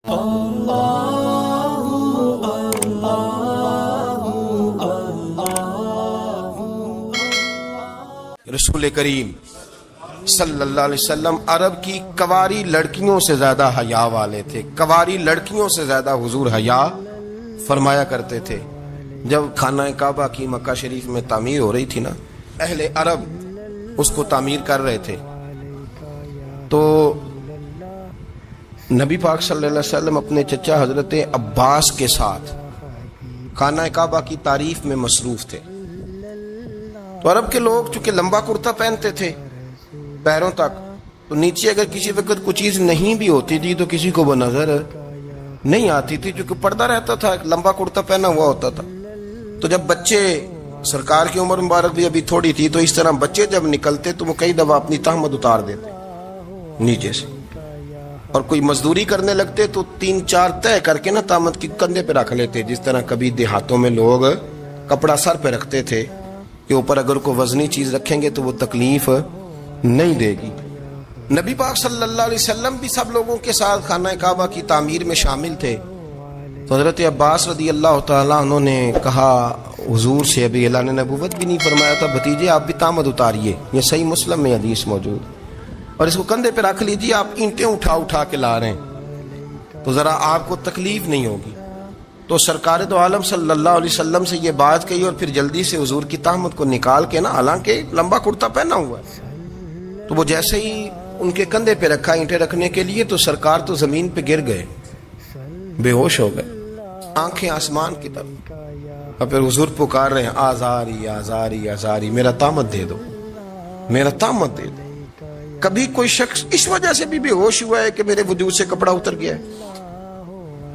رسول کریم صلی اللہ علیہ وسلم عرب کی کواری لڑکیوں سے زیادہ حیا والے تھے. کواری لڑکیوں سے زیادہ حضور حیا فرمایا کرتے تھے. جب خانہ کعبہ کی مکہ شریف میں تعمیر ہو رہی تھی نا، اہل عرب اس کو تعمیر کر رہے تھے، تو نبی پاک صلی اللہ علیہ وسلم اپنے چچا حضرت عباس کے ساتھ خانہ کعبہ کی تعریف میں مصروف تھے. تو عرب کے لوگ چونکہ لمبا کرتا پہنتے تھے پیروں تک، تو نیچے اگر کسی وقت کوئی چیز نہیں بھی ہوتی تھی تو کسی کو وہ نظر نہیں آتی تھی، چونکہ پردہ رہتا تھا، لمبا کرتا پہنا ہوا ہوتا تھا. تو جب بچے، سرکار کی عمر مبارک بھی ابھی تھوڑی تھی، تو اس طرح بچے جب نکلتے تو وہ کئی دفعہ اپنی تہمت اتار دیتے نیچے سے، اور کوئی مزدوری کرنے لگتے تو 3-4 طے کر کے نا تہمت کی کندھے پہ رکھ لیتے. جس طرح کبھی دیہاتوں میں لوگ کپڑا سر پہ رکھتے تھے کہ اوپر اگر کوئی وزنی چیز رکھیں گے تو وہ تکلیف نہیں دے گی. نبی پاک صلی اللہ علیہ وسلم بھی سب لوگوں کے ساتھ خانہ کعبہ کی تعمیر میں شامل تھے. تو حضرت عباس رضی اللہ تعالیٰ عنہ نے کہا حضور سے، ابھی اعلان نبوت بھی نہیں فرمایا تھا، بھتیجے آپ بھی تہمت اتاریے، یہ صحیح مسلم میں حدیث موجود، اور اس کو کندھے پہ رکھ لیجیے، آپ اینٹیں اٹھا اٹھا کے لا رہے ہیں تو ذرا آپ کو تکلیف نہیں ہوگی. تو سرکار دو عالم صلی اللہ علیہ وسلم سے یہ بات کہی، اور پھر جلدی سے حضور کی تہمت کو نکال کے نا، حالانکہ لمبا کرتا پہنا ہوا ہے، تو وہ جیسے ہی ان کے کندھے پہ رکھا اینٹیں رکھنے کے لیے، تو سرکار تو زمین پہ گر گئے، بے ہوش ہو گئے، آنکھیں آسمان کی طرف، اور پھر حضور پکار رہے ہیں آزاری آزاری آزاری، میرا تہمت دے دو، میرا تہمت دے دو. کبھی کوئی شخص اس وجہ سے بھی بے ہوش ہوا ہے کہ میرے وجود سے کپڑا اتر گیا ہے؟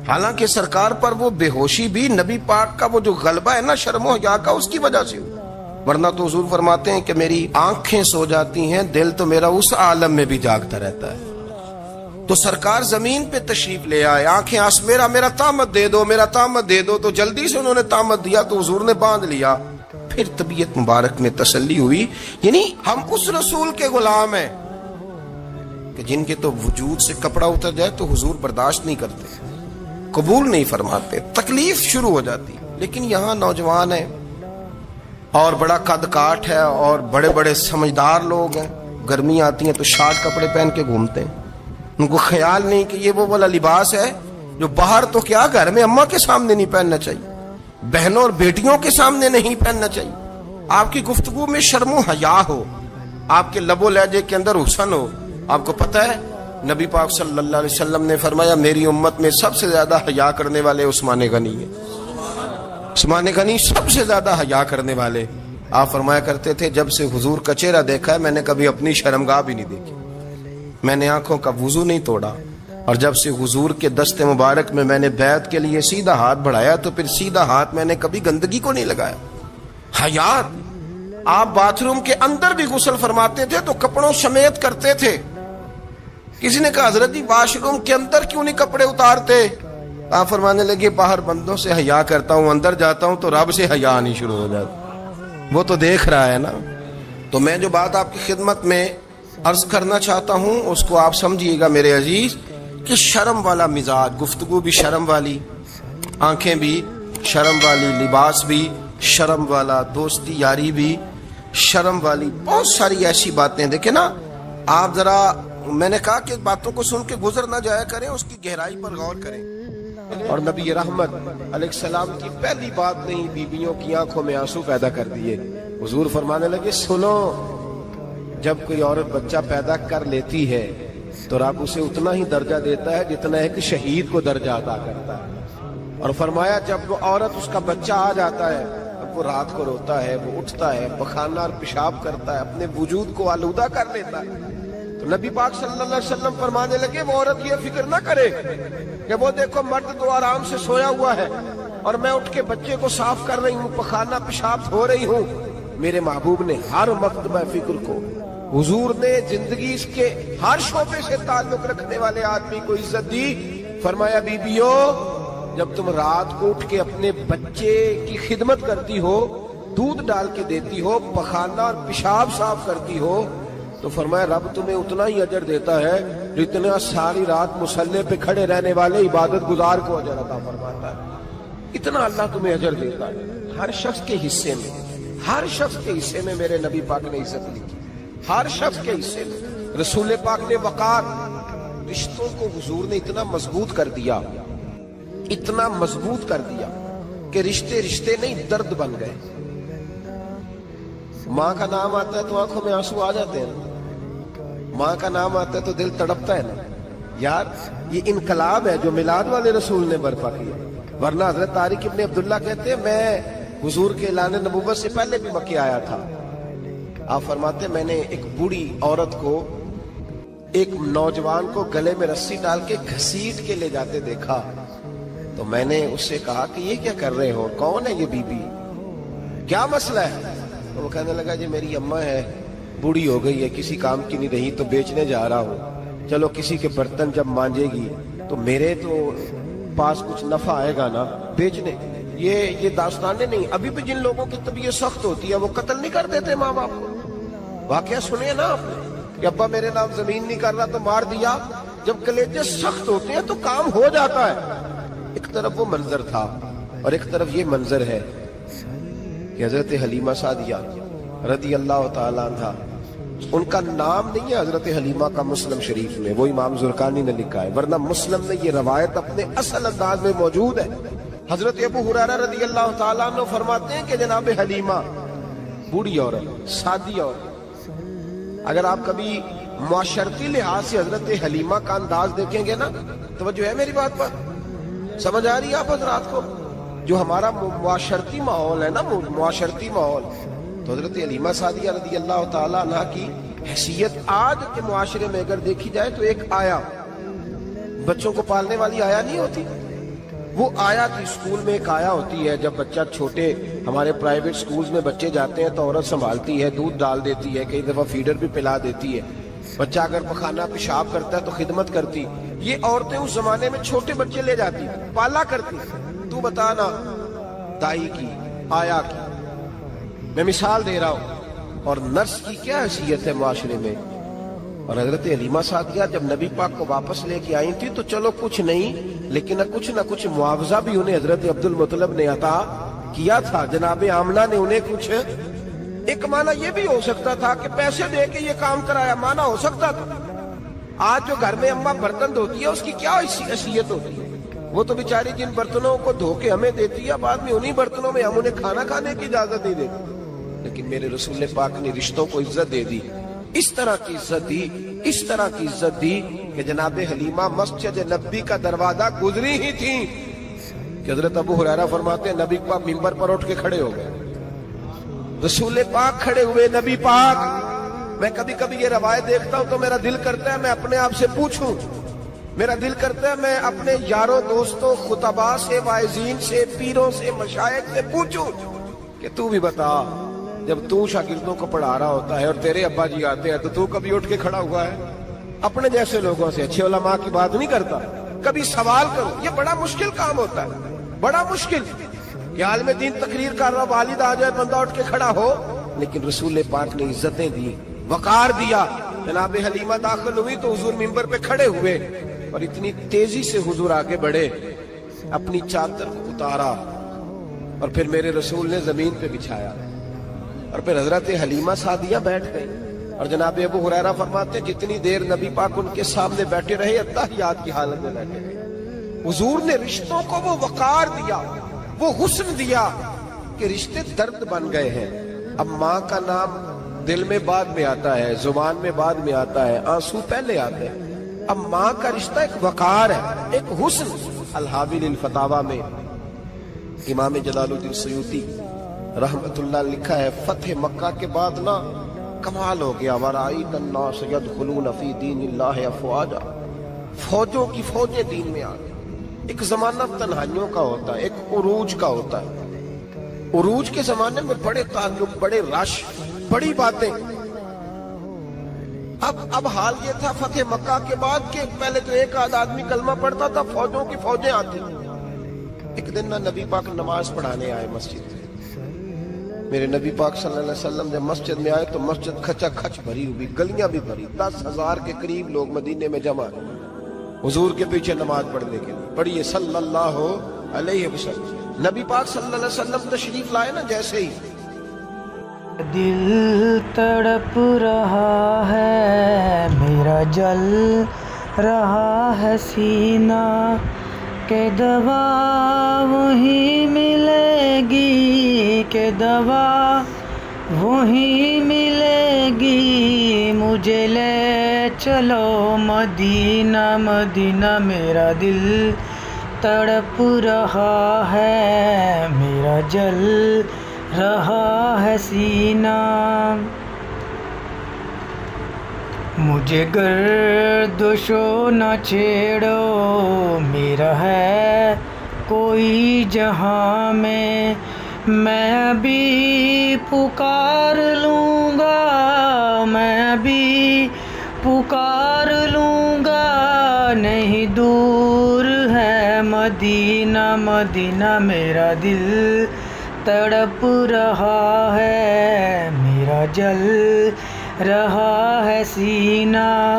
حالانکہ سرکار پر وہ بے ہوشی بھی نبی پاک کا وہ جو غلبہ ہے نا شرم و حیا کا، اس کی وجہ سے ہوا. ورنہ تو حضور فرماتے ہیں کہ میری آنکھیں سو جاتی ہیں، دل تو میرا اس عالم میں بھی جاگتا رہتا ہے. تو سرکار زمین پہ تشریف لے آئے، آنکھیں میرا تہمت دے دو، میرا تہمت دے دو. تو جلدی سے انہوں نے تہمت دیا تو حضور نے باندھ لیا. پھر طبیعت مبارک میں تسلی ہوئی، یعنی ہم اس رسول کے غلام ہیں کہ جن کے تو وجود سے کپڑا اتر جائے تو حضور برداشت نہیں کرتے، قبول نہیں فرماتے، تکلیف شروع ہو جاتی. لیکن یہاں نوجوان ہیں اور بڑا قد کاٹ ہے اور بڑے بڑے سمجھدار لوگ ہیں، گرمی آتی ہیں تو شارٹ کپڑے پہن کے گھومتے ہیں. ان کو خیال نہیں کہ یہ وہ والا لباس ہے جو باہر تو کیا گھر میں اماں کے سامنے نہیں پہننا چاہیے، بہنوں اور بیٹیوں کے سامنے نہیں پہننا چاہیے. آپ کی گفتگو میں شرم و حیا ہو، آپ کے لب و لہجے کے اندر حسن ہو. آپ کو پتہ ہے نبی پاک صلی اللہ علیہ وسلم نے فرمایا میری امت میں سب سے زیادہ حیا کرنے والے عثمان غنی ہیں. عثمان غنی سب سے زیادہ حیا کرنے والے. آپ فرمایا کرتے تھے جب سے حضور کا چہرہ دیکھا ہے میں نے کبھی اپنی شرمگاہ بھی نہیں دیکھی، میں نے آنکھوں کا وضو نہیں توڑا، اور جب سے حضور کے دست مبارک میں میں نے بیعت کے لیے سیدھا ہاتھ بڑھایا تو پھر سیدھا ہاتھ میں نے کبھی گندگی کو نہیں لگایا. حیات. آپ باتھ روم کے اندر بھی غسل فرماتے تھے تو کپڑوں سمیت کرتے تھے. کسی نے کہا حضرت جی واش روم کے اندر کیوں نہیں کپڑے اتارتے؟ آپ فرمانے لگے باہر بندوں سے حیا کرتا ہوں، اندر جاتا ہوں تو رب سے حیا آنی شروع ہو جاتی، وہ تو دیکھ رہا ہے نا. تو میں جو بات آپ کی خدمت میں عرض کرنا چاہتا ہوں اس کو آپ سمجھیے گا میرے عزیز، کہ شرم والا مزاج، گفتگو بھی شرم والی، آنکھیں بھی شرم والی، لباس بھی شرم والا، دوستی یاری بھی شرم والی، بہت ساری ایسی باتیں. دیکھیں نا آپ ذرا، میں نے کہا کہ باتوں کو سن کے گزر نہ جایا کریں، اس کی گہرائی پر غور کریں. اور نبی رحمت علیہ السلام کی پہلی بات نہیں بیویوں کی آنکھوں میں آنسو پیدا کر دیے. حضور فرمانے لگے سنو، جب کوئی عورت بچہ پیدا کر لیتی ہے تو رب اسے اتنا ہی درجہ دیتا ہے جتنا ایک شہید کو درجہ عطا کرتا ہے. اور فرمایا جب وہ عورت اس کا بچہ آ جاتا ہے، اب وہ رات کو روتا ہے، وہ اٹھتا ہے، پخانہ اور پیشاب کرتا ہے، اپنے وجود کو آلودہ کر لیتا ہے. تو نبی پاک صلی اللہ علیہ وسلم فرمانے لگے وہ عورت یہ فکر نہ کرے کہ وہ دیکھو مرد تو آرام سے سویا ہوا ہے اور میں اٹھ کے بچے کو صاف کر رہی ہوں، پخانہ پیشاب دھو رہی ہوں. میرے محبوب نے ہر مکتبہ فکر کو، حضور نے زندگی اس کے ہر شعبے سے تعلق رکھنے والے آدمی کو عزت دی. فرمایا بیبیو جب تم رات کو اٹھ کے اپنے بچے کی خدمت کرتی ہو، دودھ ڈال کے دیتی ہو، پخانہ اور پیشاب صاف کرتی ہو، تو فرمایا رب تمہیں اتنا ہی اجر دیتا ہے جتنا ساری رات مصلی پہ کھڑے رہنے والے عبادت گزار کو اجر عطا فرماتا ہے. اتنا اللہ تمہیں اجر دیتا ہے. ہر شخص کے حصے میں، ہر شخص کے حصے میں میرے نبی پاک نے عزت لکھی. ہر شخص کے حصے میں رسول پاک نے وقار. رشتوں کو حضور نے اتنا مضبوط کر دیا، اتنا مضبوط کر دیا کہ رشتے رشتے نہیں درد بن گئے. ماں کا نام آتا ہے تو آنکھوں میں آنسو آ جاتے ہیں، ماں کا نام آتا ہے تو دل تڑپتا ہے نا. یار یہ انقلاب ہے جو میلاد والے رسول نے برپا کیا. ورنہ حضرت طارق ابن عبداللہ کہتے ہیں میں حضور کے اعلان نبوت سے پہلے بھی مکے آیا تھا. آپ فرماتے ہیں میں نے ایک بوڑھی عورت کو، ایک نوجوان کو گلے میں رسی ڈال کے گھسیٹ کے لے جاتے دیکھا. تو میں نے اس سے کہا کہ یہ کیا کر رہے ہو، کون ہے یہ بی بی، کیا مسئلہ ہے؟ تو وہ کہنے لگا جی میری اماں ہے، بوڑھی ہو گئی ہے، کسی کام کی نہیں رہی تو بیچنے جا رہا ہوں. چلو کسی کے برتن جب مانجے گی تو میرے تو پاس کچھ نفع آئے گا نا بیچنے. یہ داستانیں نہیں. ابھی بھی جن لوگوں کی طبیعت سخت ہوتی ہے وہ قتل نہیں کر دیتے ماں باپ کو. واقعہ سنیے نا آپ نے کہ ابا میرے نام زمین نہیں کر رہا تو مار دیا. جب کلیجے سخت ہوتے ہیں تو کام ہو جاتا ہے. ایک طرف وہ منظر تھا اور ایک طرف یہ منظر ہے کہ حضرت حلیمہ سعدیہ رضی اللہ تعالیٰ عنہ، ان کا نام نہیں ہے حضرت حلیمہ کا مسلم شریف میں، وہ امام زرقانی نے لکھا ہے، ورنہ مسلم میں یہ روایت اپنے اصل انداز میں موجود ہے. حضرت ابو ہریرہ رضی اللہ تعالیٰ عنہ فرماتے ہیں کہ جناب حلیمہ بوڑھی عورت، سادی عورت. اگر آپ کبھی معاشرتی لحاظ سے حضرت حلیمہ کا انداز دیکھیں گے نا، توجہ ہے میری بات پر، سمجھ آ رہی ہے آپ حضرات کو؟ جو ہمارا معاشرتی ماحول ہے نا، معاشرتی ماحول، تو حضرت حلیمہ سعدیہ رضی اللہ تعالیٰ عنہ کی حیثیت آج کے معاشرے میں اگر دیکھی جائے تو ایک آیا، بچوں کو پالنے والی آیا نہیں ہوتی، وہ آیا تھی. اسکول میں ایک آیا ہوتی ہے، جب بچہ چھوٹے ہمارے پرائیویٹ سکولز میں بچے جاتے ہیں تو عورت سنبھالتی ہے، دودھ ڈال دیتی ہے، کئی دفعہ فیڈر بھی پلا دیتی ہے. بچہ اگر پخانہ پیشاب کرتا ہے تو خدمت کرتی. یہ عورتیں اس زمانے میں چھوٹے بچے لے جاتی، پالا کرتی. تو بتانا دائی کی، آیا کی، میں مثال دے رہا ہوں. اور نرس کی کیا حیثیت ہے معاشرے میں. اور حضرت حلیمہ سعدیہ جب نبی پاک کو واپس لے کے آئی تھی تو چلو کچھ نہیں، لیکن نہ کچھ معاوضہ بھی انہیں حضرت عبد المطلب نے عطا کیا تھا. جناب آمنہ نے انہیں کچھ، ایک معنی یہ بھی ہو سکتا تھا کہ پیسے دے کے یہ کام کرایا، معنی ہو سکتا تھا. آج جو گھر میں اماں برتن دھوتی ہے اس کی کیا حیثیت ہوتی ہے؟ وہ تو بیچاری جن برتنوں کو دھو کے ہمیں دیتی ہے، بعد میں انہی برتنوں میں ہم انہیں کھانا کھانے کی اجازت نہیں دیتے. لیکن میرے رسول پاک نے رشتوں کو عزت دے دی، اس طرح کی عزت دی، اس طرح کی عزت دی کہ جناب حلیمہ مسجد نبی کا دروازہ گزری ہی تھی کہ حضرت ابو ہریرہ فرماتے ہیں نبی پاک منبر پر اٹھ کے کھڑے ہو گئے. رسول پاک کھڑے ہوئے، نبی پاک. میں کبھی کبھی یہ روایت دیکھتا ہوں تو میرا دل کرتا ہے میں اپنے آپ سے پوچھوں، میرا دل کرتا ہے میں اپنے یاروں دوستوں خطباء سے، واعظین سے، پیروں سے، مشائخ سے پوچھوں کہ تو بھی بتا، جب تو شاگردوں کو پڑھا رہا ہوتا ہے اور تیرے ابا جی آتے ہیں تو کبھی اٹھ کے کھڑا ہوا ہے؟ اپنے جیسے لوگوں سے، اچھے علماء کی بات نہیں کرتا. کبھی سوال کرو. یہ بڑا مشکل کام ہوتا ہے، بڑا مشکل کہ عالم دین تقریر کر رہا، والد آ جائے، بندہ اٹھ کے کھڑا ہو. لیکن رسول پاک نے عزتیں دی، وقار دیا. جناب حلیمہ داخل ہوئی تو حضور منبر پہ کھڑے ہوئے اور اتنی تیزی سے حضور آگے بڑھے، اپنی چادر کو اتارا اور پھر میرے رسول نے زمین پہ بچھایا اور پھر حضرت حلیمہ سعدیہ بیٹھ گئی. اور جناب ابو ہریرہ فرماتے جتنی دیر نبی پاک ان کے سامنے بیٹھے رہے اتحیات کی حالت میں بیٹھے رہے. حضور نے رشتوں کو وہ وقار دیا، وہ حسن دیا کہ رشتے درد بن گئے ہیں. اب ماں کا نام دل میں بعد میں آتا ہے، زبان میں بعد میں آتا ہے، آنسو پہلے آتے ہیں. اب ماں کا رشتہ ایک وقار ہے، ایک حسن. الحاوی للفتاوی میں امام جلال الدین سیوطی رحمت اللہ لکھا ہے فتح مکہ کے بعد نا کمال ہو گیا. وَرَأَيْتَ النَّاسَ يَدْخُلُونَ فِي دِينِ اللَّهِ أَفْوَاجًا. فوجوں کی فوجیں دین میں آ گئی. ایک زمانہ تنہائیوں کا ہوتا ہے، ایک عروج کا ہوتا ہے. عروج کے زمانے میں بڑے تعلق، بڑے رش، بڑی باتیں. اب حال یہ تھا فتح مکہ کے بعد کہ پہلے تو ایک آدھ آدمی کلمہ پڑھتا تھا، فوجوں کی فوجیں آتی. ایک دن نہ نبی پاک نماز پڑھانے آئے مسجد. میرے نبی پاک صلی اللہ علیہ وسلم جب مسجد میں آئے تو مسجد کھچا کھچ بھری ہوئی، گلیاں بھی بھری، 10,000 کے قریب لوگ مدینے میں جمع ہیں حضور کے پیچھے نماز پڑھنے کے لیے۔ پڑھیے صلی اللہ علیہ وسلم۔ نبی پاک صلی اللہ علیہ وسلم تشریف لائے نا، جیسے ہی دل تڑپ رہا ہے میرا، جل رہا ہے سینہ، کہ دوا وہی ملے گی، کہ دوا وہی ملے گی، مجھے لے چلو مدینہ مدینہ، میرا دل تڑپ رہا ہے میرا، جل رہا ہے سینہ، مجھے گردشو نہ چھیڑو، میرا ہے کوئی جہاں میں بھی پکار لوں گا، میں بھی پکار لوں گا، نہیں دور ہے مدینہ مدینہ، میرا دل تڑپ رہا ہے میرا، جل رہا ہے سینہ،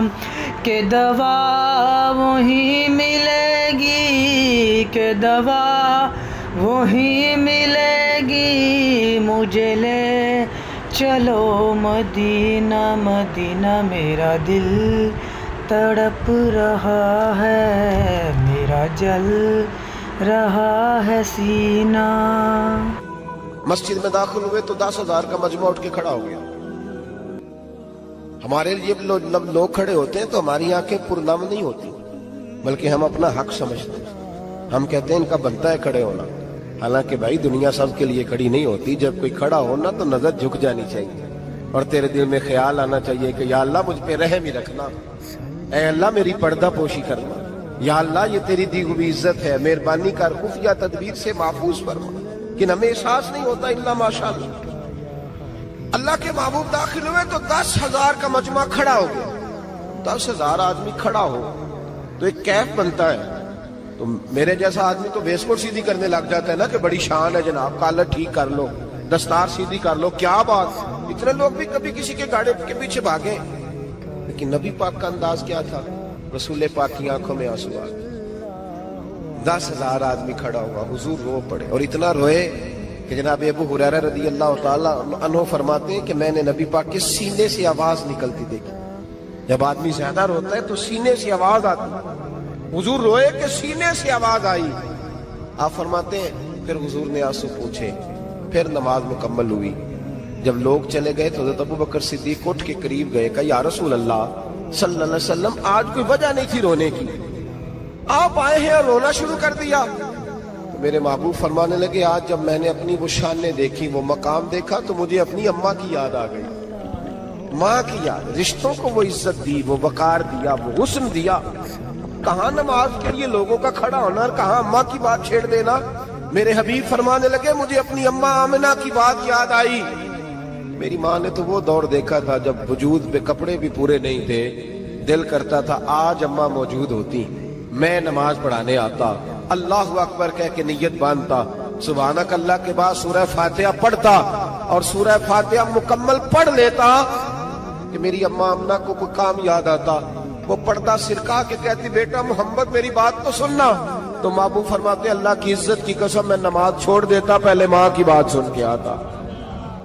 کہ دوا وہی ملے گی، کہ دوا وہی ملے گی، مجھے لے چلو مدینہ مدینہ، میرا دل تڑپ رہا ہے میرا، جل رہا ہے سینہ۔ مسجد میں داخل ہوئے تو 10,000 کا مجمع اٹھ کے کھڑا ہو گیا۔ ہمارے لیے لوگ کھڑے ہوتے ہیں تو ہماری آنکھیں پرنم نہیں ہوتی، بلکہ ہم اپنا حق سمجھتے ہیں، ہم کہتے ہیں ان کا بنتا ہے کھڑے ہونا، حالانکہ بھائی دنیا سب کے لیے کھڑی نہیں ہوتی، جب کوئی کھڑا ہونا تو نظر جھک جانی چاہیے، اور تیرے دل میں خیال آنا چاہیے کہ یا اللہ مجھ پہ رحم ہی رکھنا، اے اللہ میری پردہ پوشی کرنا، یا اللہ یہ تیری دی ہوئی عزت ہے، مہربانی کر خفیہ تدبیر سے محفوظ فرما، کہ ہمیں احساس نہیں ہوتا الا ماشاءاللہ۔ اللہ کے محبوب داخل ہوئے تو 10,000 کا مجمع کھڑا ہو گیا۔ 10,000 آدمی کھڑا ہو تو ایک کیف بنتا ہے، تو میرے جیسا آدمی تو ویسپورٹ سیدھی کرنے لگ جاتا ہے نا کہ بڑی شان ہے جناب، کالر ٹھیک کر لو، دستار سیدھی کر لو، کیا بات۔ اتنے لوگ بھی کبھی کسی کے گاڑی کے پیچھے بھاگے، لیکن نبی پاک کا انداز کیا تھا؟ رسول پاک کی آنکھوں میں آنسو آ گئے۔ 10,000 آدمی کھڑا ہوا، حضور رو پڑے، اور اتنا روئے کہ جناب ابو ہریرہ رضی اللہ تعالیٰ عنہ فرماتے ہیں کہ میں نے نبی پاک کے سینے سے آواز نکلتی دیکھی۔ جب آدمی زیادہ روتا ہے تو سینے سے آواز آتی، حضور روئے کہ سینے سے آواز آئی۔ آپ فرماتے ہیں پھر حضور نے آنسو پوچھے، پھر نماز مکمل ہوئی۔ جب لوگ چلے گئے تو حضرت ابوبکر صدیق اٹھ کے قریب گئے، کہا یا رسول اللہ صلی اللہ علیہ وسلم آج کوئی وجہ نہیں تھی رونے کی، آپ آئے ہیں اور رونا شروع کر دیا۔ میرے محبوب فرمانے لگے آج جب میں نے اپنی وہ شانیں دیکھی، وہ مقام دیکھا، تو مجھے اپنی اماں کی یاد آ گئی، ماں کی یاد، رشتوں کو وہ عزت دی، وہ وقار دیا، وہ حسن دیا۔ کہاں نماز کے لیے لوگوں کا کھڑا ہونا اور کہاں اماں کی بات چھیڑ دینا۔ میرے حبیب فرمانے لگے مجھے اپنی اماں آمنہ کی بات یاد آئی۔ میری ماں نے تو وہ دور دیکھا تھا جب وجود پہ کپڑے بھی پورے نہیں تھے، دل کرتا تھا آج اماں موجود ہوتی، میں نماز پڑھانے آتا، اللہ اکبر کہہ کے نیت باندھتا، سبحانک اللہ کے بعد سورہ فاتحہ پڑھتا، اور سورہ فاتحہ مکمل پڑھ لیتا کہ میری اماں آمنہ کو کوئی کام یاد آتا، وہ پردہ سرکا کے کہتی بیٹا محمد میری بات تو سننا، تو محبوب فرماتے اللہ کی عزت کی قسم میں نماز چھوڑ دیتا، پہلے ماں کی بات سن کے آتا،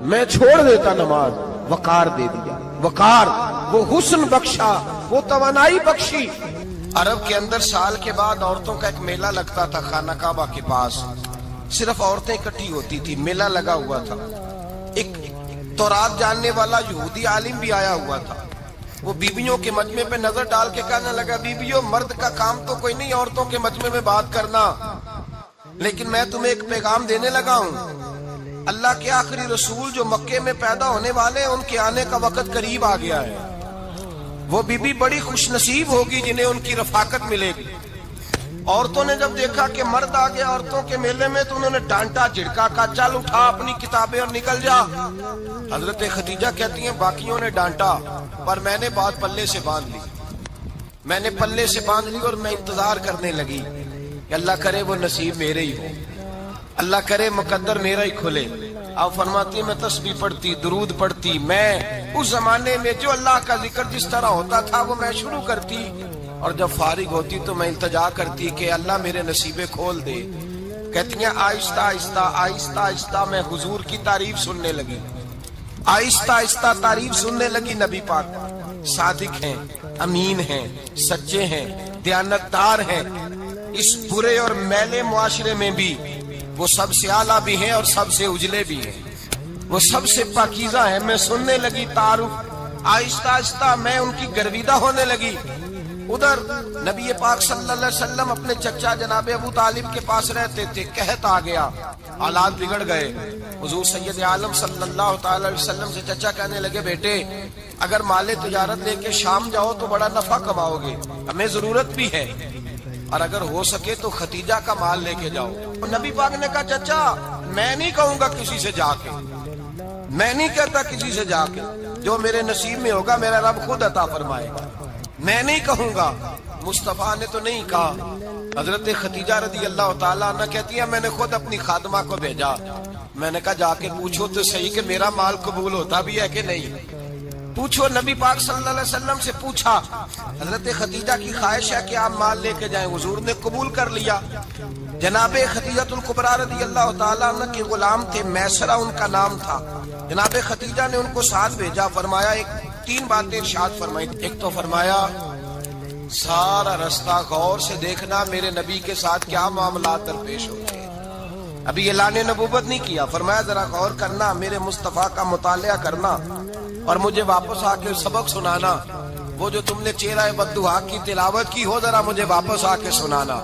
میں چھوڑ دیتا نماز۔ وقار دے دیا، وقار، وہ حسن بخشا، وہ توانائی بخشی۔ عرب کے اندر سال کے بعد عورتوں کا ایک میلہ لگتا تھا خانہ کعبہ کے پاس، صرف عورتیں اکٹھی ہوتی تھی، میلہ لگا ہوا تھا۔ ایک تورات جاننے والا یہودی عالم بھی آیا ہوا تھا، وہ بیویوں کے مجمع پہ نظر ڈال کے کہنے لگا بیویوں مرد کا کام تو کوئی نہیں عورتوں کے مجمع میں بات کرنا، لیکن میں تمہیں ایک پیغام دینے لگا ہوں، اللہ کے آخری رسول جو مکے میں پیدا ہونے والے ہیں ان کے آنے کا وقت قریب آ گیا ہے، وہ بی بی بڑی خوش نصیب ہوگی جنہیں ان کی رفاقت ملے گی۔ عورتوں نے جب دیکھا کہ مرد آ گیا عورتوں کے میلے میں تو انہوں نے ڈانٹا جھڑکا، کہا چل اٹھا اپنی کتابیں اور نکل جا۔ حضرت خدیجہ کہتی ہیں باقیوں نے ڈانٹا پر میں نے بات پلے سے باندھ لی، میں نے پلے سے باندھ لی اور میں انتظار کرنے لگی کہ اللہ کرے وہ نصیب میرے ہی ہو، اللہ کرے مقدر میرا ہی کھلے۔ آپ فرماتی میں تسبیح پڑھتی، درود پڑھتی، میں اس زمانے میں جو اللہ کا ذکر جس طرح ہوتا تھا وہ میں شروع کرتی، اور جب فارغ ہوتی تو میں التجا کرتی کہ اللہ میرے نصیبے کھول دے۔ کہتی ہیں آہستہ آہستہ آہستہ آہستہ میں حضور کی تعریف سننے لگی، آہستہ آہستہ تعریف سننے لگی۔ نبی پاک صادق ہیں، امین ہیں، سچے ہیں، دیانتدار ہیں، اس برے اور میلے معاشرے میں بھی وہ سب سے اعلیٰ بھی ہیں اور سب سے اجلے بھی ہیں، وہ سب سے پاکیزہ ہیں۔ میں سننے لگی تعارف، آہستہ آہستہ میں ان کی گرویدہ ہونے لگی۔ ادھر نبی پاک صلی اللہ علیہ وسلم اپنے چچا جناب ابو طالب کے پاس رہتے تھے، قحط آ گیا، حالات بگڑ گئے۔ حضور سید عالم صلی اللہ تعالی علیہ وسلم سے چچا کہنے لگے بیٹے اگر مال تجارت لے کے شام جاؤ تو بڑا نفع کماؤ گے، ہمیں ضرورت بھی ہے، اور اگر ہو سکے تو ختیجہ کا مال لے کے جاؤ۔ نبی پاک نے کہا چچا میں نہیں کہوں گا کسی سے جا کے، میں نہیں کہتا کسی سے جا کے، جو میرے نصیب میں ہوگا میرا رب خود عطا فرمائے گا، میں نہیں کہوں گا۔ مصطفیٰ نے تو نہیں کہا۔ حضرت ختیجہ رضی اللہ تعالیٰ عنہ کہتی ہیں میں نے خود اپنی خادمہ کو بھیجا، میں نے کہا جا کے پوچھو تو صحیح کہ میرا مال قبول ہوتا بھی ہے کہ نہیں، پوچھو۔ نبی پاک صلی اللہ علیہ وسلم سے پوچھا، حضرت ختیجہ کی خواہش ہے کہ آپ مال لے کے جائیں، حضور نے قبول کر لیا۔ جناب ختیجہ الکبریٰ رضی اللہ تعالیٰ عنہ کے غلام تھے، میسرہ ان کا نام تھا۔ جناب ختیجہ نے ان کو ساتھ بھیجا، فرمایا تین باتیں ارشاد فرمائی۔ ایک تو فرمایا سارا رستہ غور سے دیکھنا میرے نبی کے ساتھ کیا معاملات درپیش ہوتے ہیں، ابھی اعلان نبوت نہیں کیا، فرمایا ذرا غور کرنا، میرے مصطفیٰ کا مطالعہ کرنا اور مجھے واپس آ کے سبق سنانا، وہ جو تم نے چہرہ بددعا کی تلاوت کی ہو ذرا مجھے واپس آ کے سنانا۔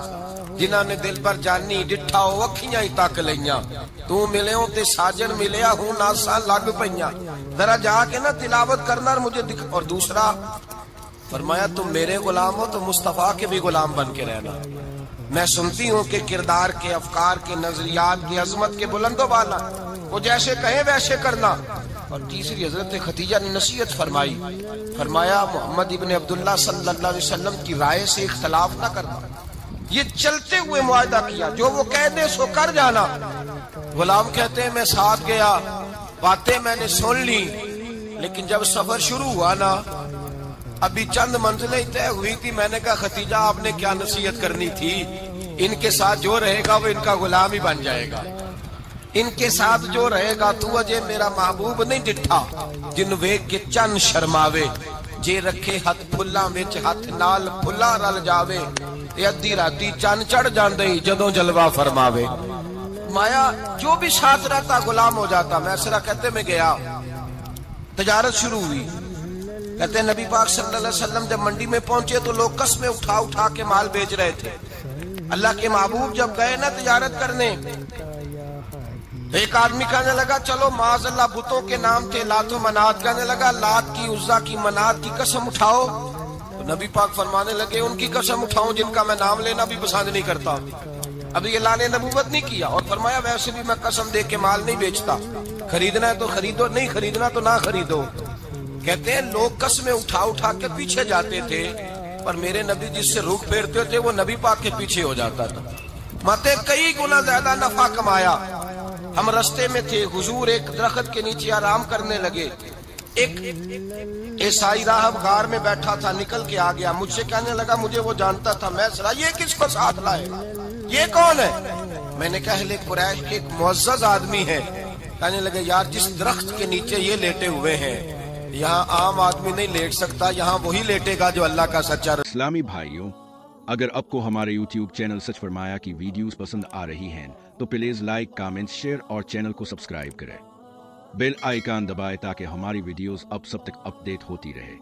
جنہاں نے دل پر جانی ڈٹھا ہو اکھیاں ہی تک لیاں، تو ملے ہوں تے ساجن ملیا ہوں ناساں لگ پئیاں، ذرا جا کے نا تلاوت کرنا اور مجھے دکھ۔ اور دوسرا فرمایا تم میرے غلام ہو تو مصطفیٰ کے بھی غلام بن کے رہنا، میں سنتی ہوں کہ کردار کے، افکار کے، نظریات کے، عظمت کے بلند و بالا، وہ جیسے کہیں ویسے کرنا۔ اور تیسری حضرت ختیجہ نے نصیحت فرمائی، فرمایا محمد ابن عبداللہ صلی اللہ علیہ وسلم کی رائے سے اختلاف نہ کرنا، یہ چلتے ہوئے معاہدہ کیا، جو وہ کہہ دے سو کر جانا۔ غلام کہتے ہیں میں ساتھ گیا، باتیں میں نے سن لی، لیکن جب سفر شروع ہوا نا ابھی چند منزلیں طے ہوئی تھی، میں نے کہا ختیجہ آپ نے کیا نصیحت کرنی تھی، ان کے ساتھ جو رہے گا وہ ان کا غلام ہی بن جائے گا، ان کے ساتھ جو رہے گا تو اجے میرا محبوب نہیں ڈٹھا جن ویکھ کے چن شرماوے، جے رکھے ہاتھ پھلاں وچ ہاتھ نال پھلا رل جاوے، تے ادھی راتی چن چڑھ جاندے جدوں جلوہ فرماوے۔ مایا جو بھی ساتھ رہتا غلام ہو جاتا۔ میسرہ کہتے میں گیا، تجارت شروع ہوئی، کہتے ہیں نبی پاک صلی اللہ علیہ وسلم جب منڈی میں پہنچے تو لوگ قسمیں اٹھا اٹھا کے مال بیچ رہے تھے۔ اللہ کے محبوب جب گئے نا تجارت کرنے، ایک آدمی کہنے لگا چلو معاذ اللہ بتوں کے نام تھے لات و منات، کہنے لگا لات کی، عزا کی، منات کی قسم اٹھاؤ، تو نبی پاک فرمانے لگے ان کی قسم اٹھاؤں جن کا میں نام لینا بھی پسند نہیں کرتا، ابھی اعلان نبوت نہیں کیا۔ اور فرمایا ویسے بھی میں قسم دے کے مال نہیں بیچتا، خریدنا ہے تو خریدو، نہیں خریدنا تو نہ خریدو۔ کہتے ہیں لوگ قسمیں اٹھا اٹھا کے پیچھے جاتے تھے، پر میرے نبی جس سے رخ پھیرتے تھے وہ نبی پاک کے پیچھے ہو جاتا تھا۔ ماتے کئی گنا زیادہ نفع کمایا۔ ہم رستے میں تھے، حضور ایک درخت کے نیچے آرام کرنے لگے، ایک عیسائی راہب غار میں بیٹھا تھا، نکل کے آ گیا، مجھ سے کہنے لگا مجھے وہ جانتا تھا، میں سرا یہ کس کو ساتھ لائے، یہ کون ہے؟ میں نے کہا اہل قریش کے ایک معزز آدمی ہے۔ کہنے لگے یار جس درخت کے نیچے یہ لیٹے ہوئے ہیں یہاں عام آدمی نہیں لیٹ سکتا، یہاں وہی لیٹے گا جو اللہ کا سچا۔ اسلامی بھائیوں، اگر آپ کو ہمارے یوٹیوب چینل سچ فرمایا کی ویڈیوز پسند آ رہی ہیں تو پلیز لائک، کامنٹ، شیئر اور چینل کو سبسکرائب کریں، بیل آئیکن دبائے تاکہ ہماری ویڈیوز اب سب تک اپ ڈیٹ ہوتی رہے۔